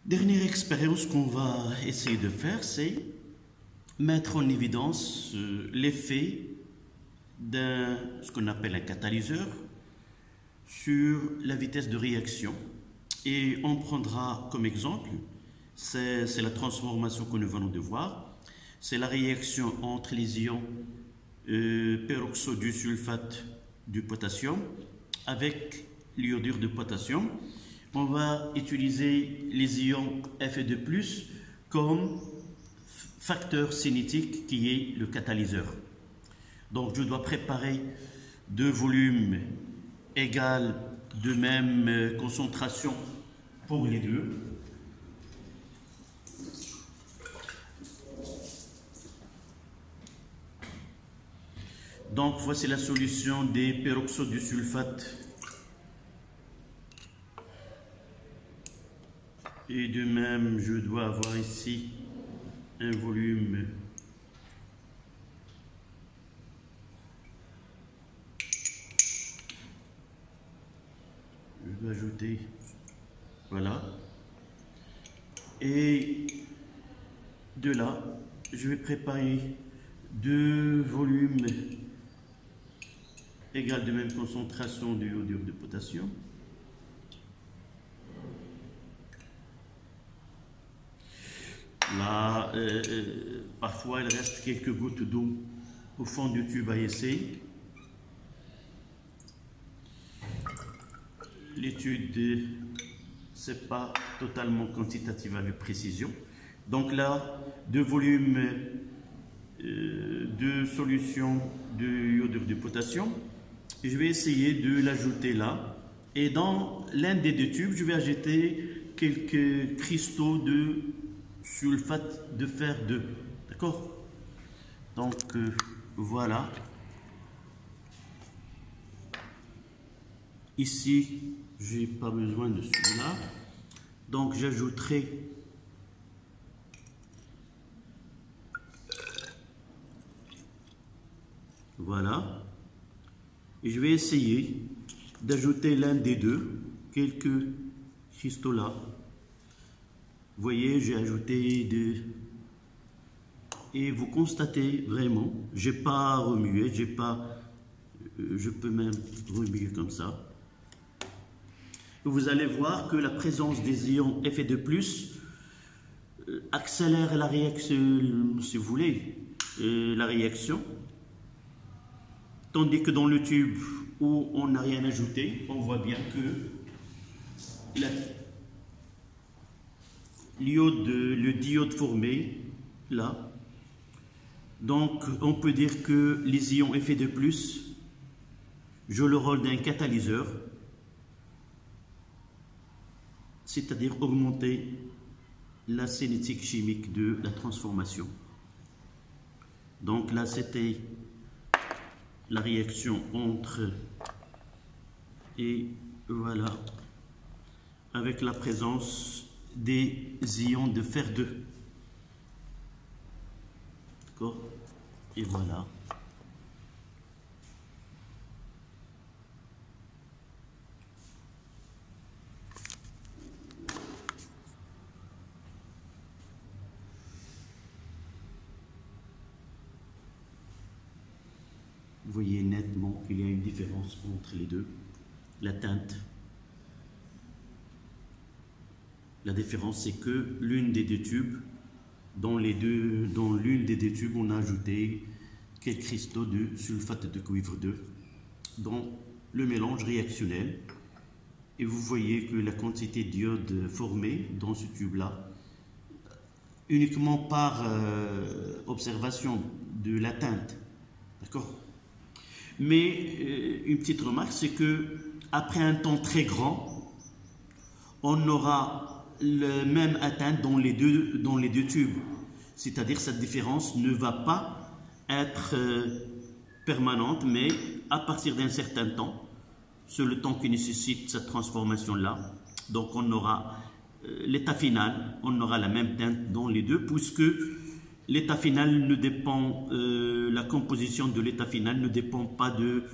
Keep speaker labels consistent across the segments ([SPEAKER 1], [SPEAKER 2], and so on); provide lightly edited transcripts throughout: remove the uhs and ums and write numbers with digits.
[SPEAKER 1] Dernière expérience qu'on va essayer de faire, c'est mettre en évidence l'effet d'un ce qu'on appelle un catalyseur sur la vitesse de réaction. Et on prendra comme exemple, c'est la transformation que nous venons de voir, c'est la réaction entre les ions peroxyde du sulfate du potassium avec l'iodure de potassium. On va utiliser les ions Fe2+ comme facteur cinétique qui est le catalyseur. Donc je dois préparer deux volumes égaux de même concentration pour les deux. Donc voici la solution des peroxydes du sulfate. Et de même, je dois avoir ici un volume je dois ajouter, voilà. Et de là, je vais préparer deux volumes égaux de même concentration de iodure de potassium. Là, parfois, il reste quelques gouttes d'eau au fond du tube à essai. L'étude, c'est pas totalement quantitative avec précision. Donc là, deux volumes de solution de iodure de potassium. Et je vais essayer de l'ajouter là. Et dans l'un des deux tubes, je vais ajouter quelques cristaux de sulfate de fer 2, d'accord? Donc voilà, ici j'ai pas besoin de celui-là, donc j'ajouterai voilà, et je vais essayer d'ajouter l'un des deux, quelques cristaux là. Vous voyez, j'ai ajouté deux. Et vous constatez vraiment, j'ai pas remué, je peux même remuer comme ça. Vous allez voir que la présence des ions Fe2+ accélère la réaction, si vous voulez, la réaction. Tandis que dans le tube où on n'a rien ajouté, on voit bien que le diode formé là, donc on peut dire que les ions Fe2+ jouent le rôle d'un catalyseur, c'est-à-dire augmenter la cinétique chimique de la transformation. Donc là c'était la réaction entre, et voilà, avec la présence des ions de fer 2. D'accord? Et voilà. Vous voyez nettement qu'il y a une différence entre les deux. La teinte. La différence, c'est que l'une des deux tubes, dans l'une des deux tubes, on a ajouté quelques cristaux de sulfate de cuivre 2 dans le mélange réactionnel. Et vous voyez que la quantité d'iode formée dans ce tube-là, uniquement par observation de la teinte, d'accord? Mais une petite remarque, c'est que après un temps très grand, on aura le même atteinte dans les deux tubes. C'est-à-dire cette différence ne va pas être permanente, mais à partir d'un certain temps, c'est le temps qui nécessite cette transformation-là. Donc on aura l'état final, on aura la même teinte dans les deux, puisque l'état final ne dépend, la composition de l'état final ne dépend pas de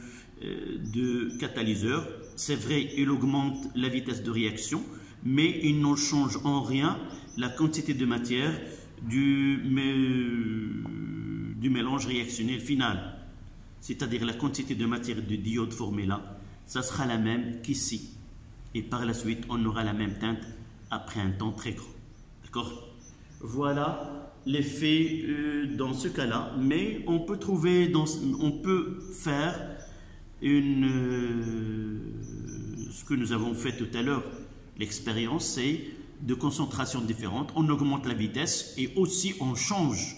[SPEAKER 1] catalyseur. C'est vrai, il augmente la vitesse de réaction, mais il ne change en rien la quantité de matière du mélange réactionnel final. C'est-à-dire la quantité de matière de diode formée là, ça sera la même qu'ici. Et par la suite, on aura la même teinte après un temps très grand. D'accord? Voilà l'effet dans ce cas-là, mais on peut faire ce que nous avons fait tout à l'heure. L'expérience, c'est de concentrations différentes. On augmente la vitesse et aussi on change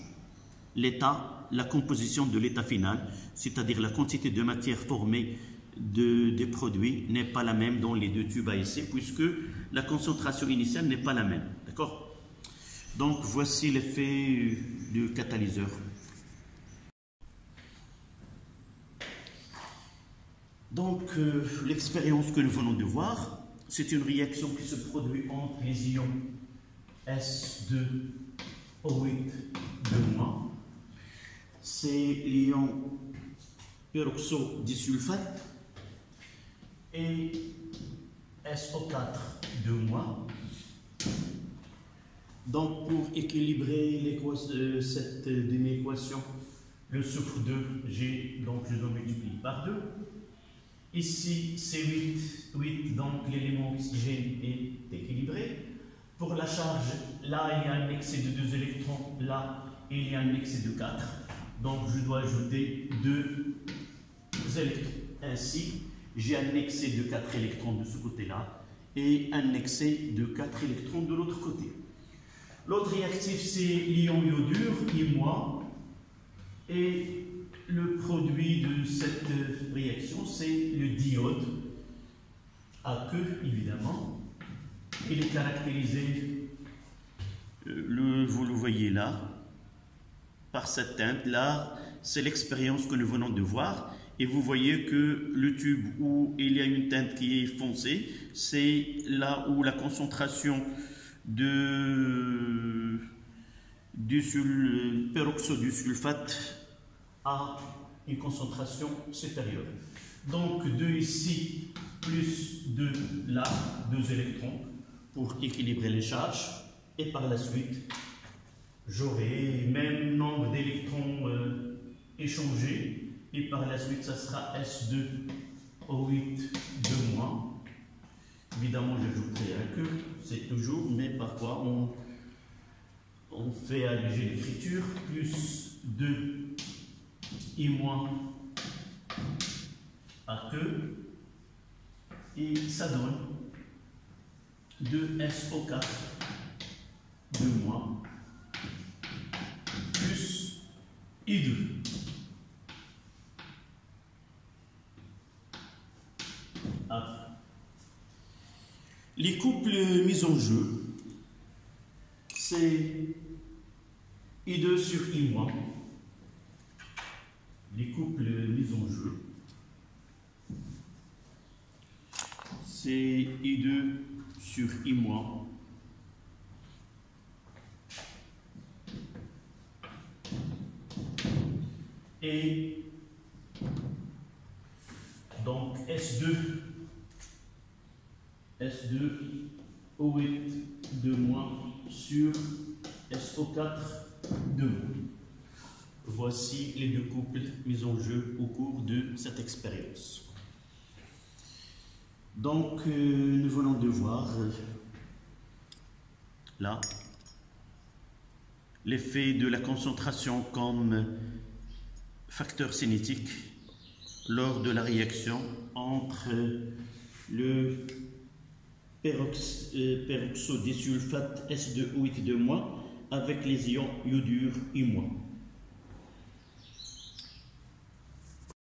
[SPEAKER 1] l'état, la composition de l'état final, c'est-à-dire la quantité de matière formée des produits n'est pas la même dans les deux tubes à essai puisque la concentration initiale n'est pas la même. D'accord? Donc voici l'effet du catalyseur. Donc l'expérience que nous venons de voir, c'est une réaction qui se produit entre les ions S2O8 de moins. C'est l'ion peroxodisulfate et SO4 de moins. Donc pour équilibrer cette demi-équation, le soufre 2, donc je dois multiplier par 2. Ici c'est 8, donc l'élément oxygène est équilibré. Pour la charge, là il y a un excès de 2 électrons, là il y a un excès de 4. Donc je dois ajouter 2 électrons. Ainsi, j'ai un excès de 4 électrons de ce côté-là et un excès de 4 électrons de l'autre côté. L'autre réactif, c'est l'ion iodure, I-, et le produit de cette réaction, c'est le diode, à queue évidemment. Il est caractérisé, vous le voyez là, par cette teinte. Là, c'est l'expérience que nous venons de voir. Et vous voyez que le tube où il y a une teinte qui est foncée, c'est là où la concentration du peroxyde du sulfate a une concentration supérieure. Donc 2 ici plus 2 là, 2 électrons pour équilibrer les charges. Et par la suite, j'aurai même nombre d'électrons échangés. Et par la suite, ça sera S2O8 de moins. Évidemment, j'ajouterai un que, c'est toujours, mais parfois on fait alléger l'écriture. Plus 2 I- à que. Et ça donne 2SO4 de moins plus I2. Les couples mis en jeu, c'est I2 sur I-. Les couples mis en jeu, c'est I2 sur I-. Et donc S2O8 de moins sur SO4 de moins. Voici les deux couples mis en jeu au cours de cette expérience. Donc, nous venons de voir là l'effet de la concentration comme facteur cinétique lors de la réaction entre le peroxodisulfate S2O8 de moins avec les ions iodure I-.